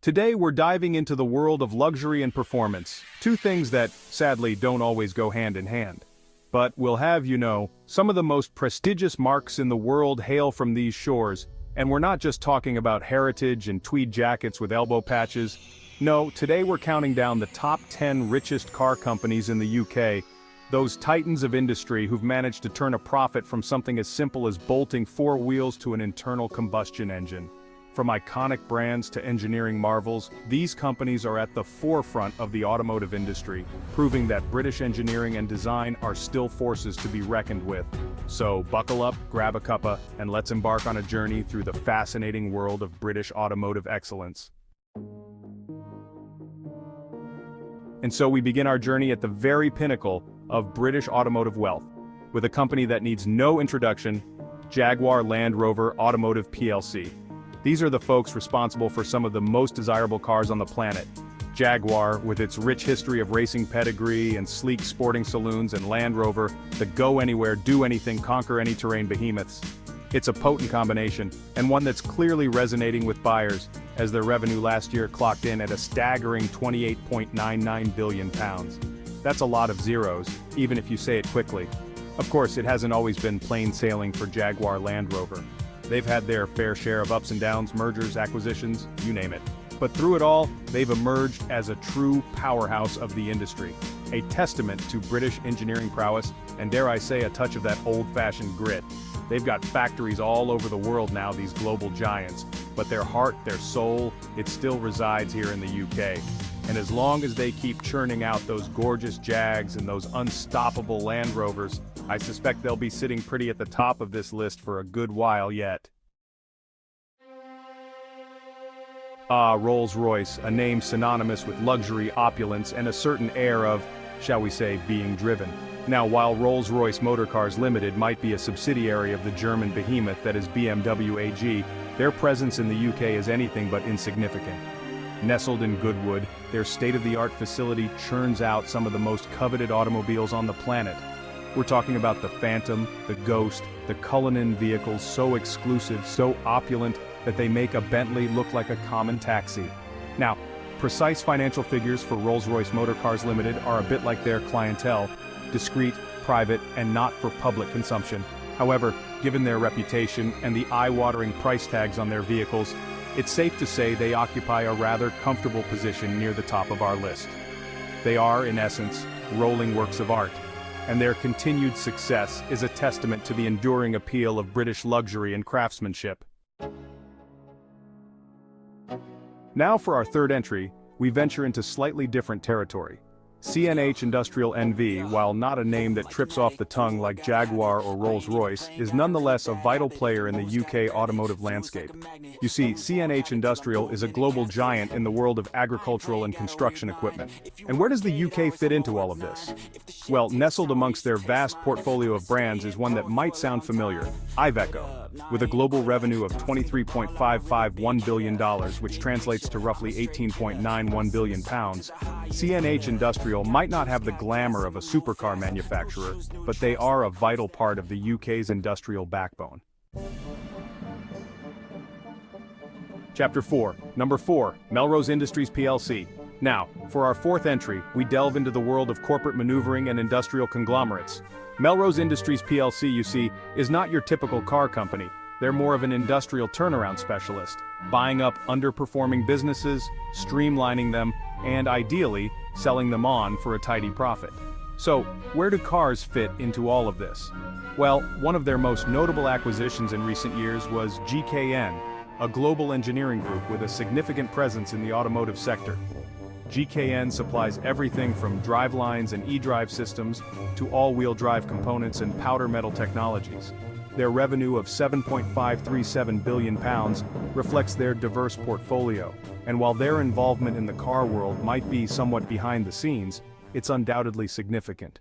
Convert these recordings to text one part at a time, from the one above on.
Today we're diving into the world of luxury and performance, two things that, sadly, don't always go hand in hand. But we'll have you know, some of the most prestigious marques in the world hail from these shores, and we're not just talking about heritage and tweed jackets with elbow patches. No, today we're counting down the top 10 richest car companies in the UK, those titans of industry who've managed to turn a profit from something as simple as bolting four wheels to an internal combustion engine. From iconic brands to engineering marvels, these companies are at the forefront of the automotive industry, proving that British engineering and design are still forces to be reckoned with. So buckle up, grab a cuppa, and let's embark on a journey through the fascinating world of British automotive excellence. And so we begin our journey at the very pinnacle of British automotive wealth, with a company that needs no introduction, Jaguar Land Rover Automotive PLC. These are the folks responsible for some of the most desirable cars on the planet. Jaguar, with its rich history of racing pedigree and sleek sporting saloons, and Land Rover, the go-anywhere, do-anything, conquer-any-terrain behemoths. It's a potent combination, and one that's clearly resonating with buyers, as their revenue last year clocked in at a staggering £28.99 billion. That's a lot of zeros, even if you say it quickly. Of course, it hasn't always been plain sailing for Jaguar Land Rover. They've had their fair share of ups and downs, mergers, acquisitions, you name it. But through it all, they've emerged as a true powerhouse of the industry, a testament to British engineering prowess, and dare I say, a touch of that old-fashioned grit. They've got factories all over the world now, these global giants, but their heart, their soul, it still resides here in the UK. And as long as they keep churning out those gorgeous Jags and those unstoppable Land Rovers, I suspect they'll be sitting pretty at the top of this list for a good while yet. Rolls-Royce, a name synonymous with luxury, opulence, and a certain air of, shall we say, being driven. Now, while Rolls-Royce Motor Cars Limited might be a subsidiary of the German behemoth that is BMW AG, their presence in the UK is anything but insignificant. Nestled in Goodwood, their state-of-the-art facility churns out some of the most coveted automobiles on the planet. We're talking about the Phantom, the Ghost, the Cullinan vehicles so exclusive, so opulent, that they make a Bentley look like a common taxi. Now, precise financial figures for Rolls-Royce Motor Cars Limited are a bit like their clientele, discreet, private, and not for public consumption. However, given their reputation and the eye-watering price tags on their vehicles, it's safe to say they occupy a rather comfortable position near the top of our list. They are, in essence, rolling works of art, and their continued success is a testament to the enduring appeal of British luxury and craftsmanship. Now for our third entry, we venture into slightly different territory. CNH Industrial N.V, while not a name that trips off the tongue like Jaguar or Rolls-Royce, is nonetheless a vital player in the UK automotive landscape. You see, CNH Industrial is a global giant in the world of agricultural and construction equipment. And where does the UK fit into all of this? Well, nestled amongst their vast portfolio of brands is one that might sound familiar, Iveco. With a global revenue of $23.551 billion, which translates to roughly £18.91 billion, CNH Industrial might not have the glamour of a supercar manufacturer, but they are a vital part of the UK's industrial backbone. Chapter 4, Number 4, Melrose Industries PLC. Now, for our fourth entry, we delve into the world of corporate maneuvering and industrial conglomerates. Melrose Industries PLC, you see, is not your typical car company. They're more of an industrial turnaround specialist, buying up underperforming businesses, streamlining them, and ideally, selling them on for a tidy profit. So, where do cars fit into all of this? Well, one of their most notable acquisitions in recent years was GKN, a global engineering group with a significant presence in the automotive sector. GKN supplies everything from drivelines and e-drive systems to all-wheel drive components and powder metal technologies. Their revenue of £7.537 billion reflects their diverse portfolio, and while their involvement in the car world might be somewhat behind the scenes, it's undoubtedly significant.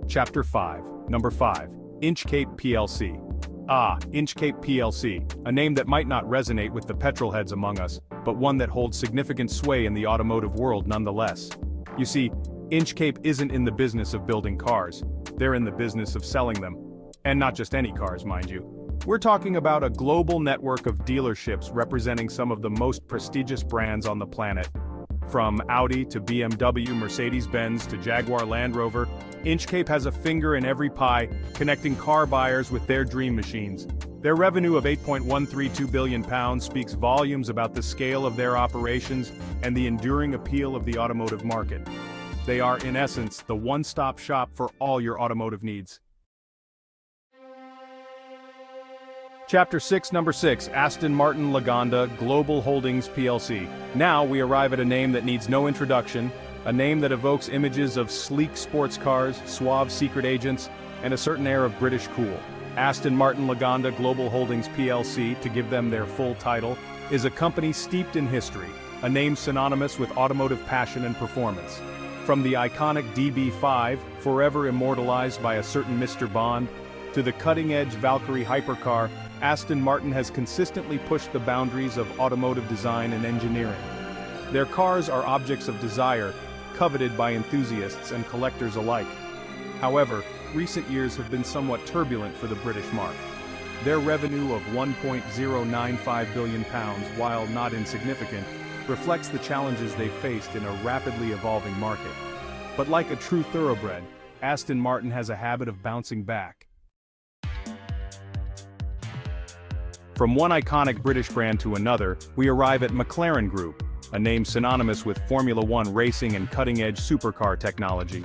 Chapter 5, Number 5, Inchcape PLC. Inchcape PLC, a name that might not resonate with the petrolheads among us, but one that holds significant sway in the automotive world nonetheless. You see, Inchcape isn't in the business of building cars, they're in the business of selling them. And not just any cars, mind you. We're talking about a global network of dealerships representing some of the most prestigious brands on the planet. From Audi to BMW, Mercedes-Benz to Jaguar Land Rover, Inchcape has a finger in every pie, connecting car buyers with their dream machines. Their revenue of £8.132 billion speaks volumes about the scale of their operations and the enduring appeal of the automotive market. They are, in essence, the one-stop shop for all your automotive needs. Chapter 6, Number 6, Aston Martin Lagonda Global Holdings PLC. Now we arrive at a name that needs no introduction, a name that evokes images of sleek sports cars, suave secret agents, and a certain air of British cool. Aston Martin Lagonda Global Holdings PLC, to give them their full title, is a company steeped in history, a name synonymous with automotive passion and performance. From the iconic DB5, forever immortalized by a certain Mr. Bond, to the cutting-edge Valkyrie hypercar, Aston Martin has consistently pushed the boundaries of automotive design and engineering. Their cars are objects of desire, coveted by enthusiasts and collectors alike. However, recent years have been somewhat turbulent for the British marque. Their revenue of £1.095 billion, while not insignificant, reflects the challenges they've faced in a rapidly evolving market. But like a true thoroughbred, Aston Martin has a habit of bouncing back. From one iconic British brand to another, we arrive at McLaren Group, a name synonymous with Formula One racing and cutting-edge supercar technology.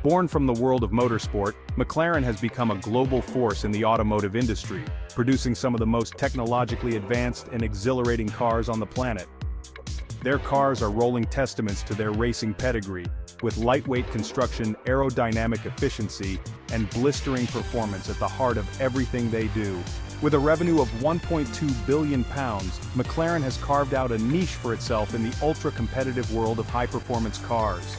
Born from the world of motorsport, McLaren has become a global force in the automotive industry, producing some of the most technologically advanced and exhilarating cars on the planet. Their cars are rolling testaments to their racing pedigree, with lightweight construction, aerodynamic efficiency, and blistering performance at the heart of everything they do. With a revenue of £1.2 billion, McLaren has carved out a niche for itself in the ultra-competitive world of high-performance cars.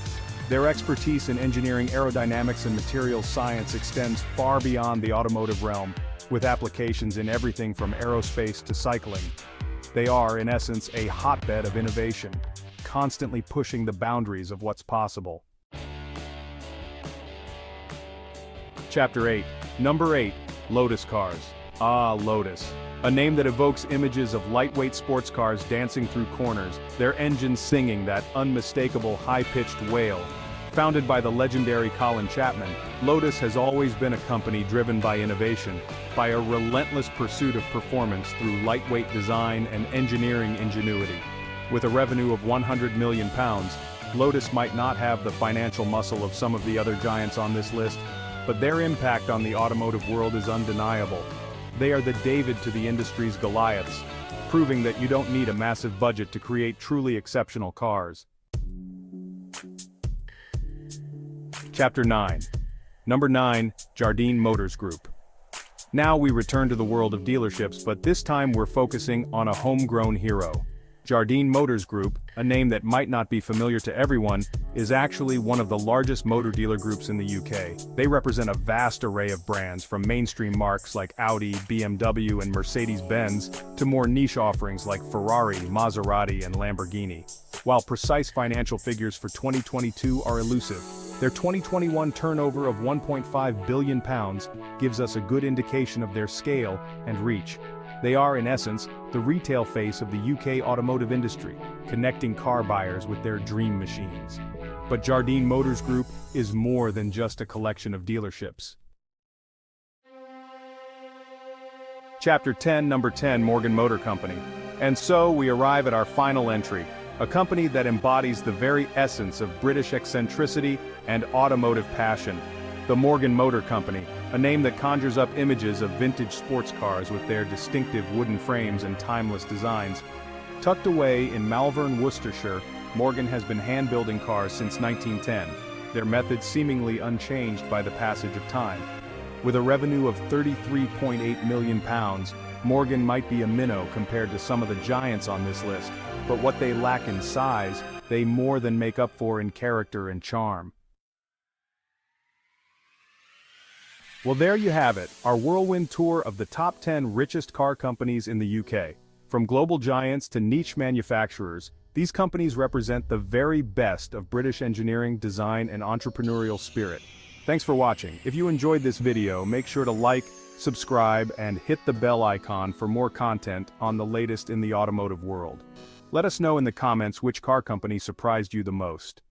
Their expertise in engineering aerodynamics and materials science extends far beyond the automotive realm, with applications in everything from aerospace to cycling. They are, in essence, a hotbed of innovation, constantly pushing the boundaries of what's possible. Chapter 8, Number 8, Lotus Cars. Ah, Lotus. A name that evokes images of lightweight sports cars dancing through corners, their engines singing that unmistakable high-pitched wail. Founded by the legendary Colin Chapman, Lotus has always been a company driven by innovation, by a relentless pursuit of performance through lightweight design and engineering ingenuity. With a revenue of £100 million, Lotus might not have the financial muscle of some of the other giants on this list, but their impact on the automotive world is undeniable. They are the David to the industry's Goliaths, proving that you don't need a massive budget to create truly exceptional cars. Chapter 9. Number 9, Jardine Motors Group. Now we return to the world of dealerships, but this time we're focusing on a homegrown hero. Jardine Motors Group, a name that might not be familiar to everyone, is actually one of the largest motor dealer groups in the UK. They represent a vast array of brands, from mainstream marques like Audi, BMW, and Mercedes-Benz, to more niche offerings like Ferrari, Maserati, and Lamborghini. While precise financial figures for 2022 are elusive, their 2021 turnover of £1.5 billion gives us a good indication of their scale and reach. They are, in essence, the retail face of the UK automotive industry, connecting car buyers with their dream machines. But Jardine Motors Group is more than just a collection of dealerships. Chapter 10, Number 10, Morgan Motor Company. And so we arrive at our final entry, a company that embodies the very essence of British eccentricity and automotive passion. The Morgan Motor Company, a name that conjures up images of vintage sports cars with their distinctive wooden frames and timeless designs. Tucked away in Malvern, Worcestershire, Morgan has been hand-building cars since 1910, their methods seemingly unchanged by the passage of time. With a revenue of £33.8 million, Morgan might be a minnow compared to some of the giants on this list, but what they lack in size, they more than make up for in character and charm. Well, there you have it, our whirlwind tour of the top 10 richest car companies in the UK. From global giants to niche manufacturers, these companies represent the very best of British engineering, design, and entrepreneurial spirit. Thanks for watching. If you enjoyed this video, make sure to like, subscribe, and hit the bell icon for more content on the latest in the automotive world. Let us know in the comments which car company surprised you the most.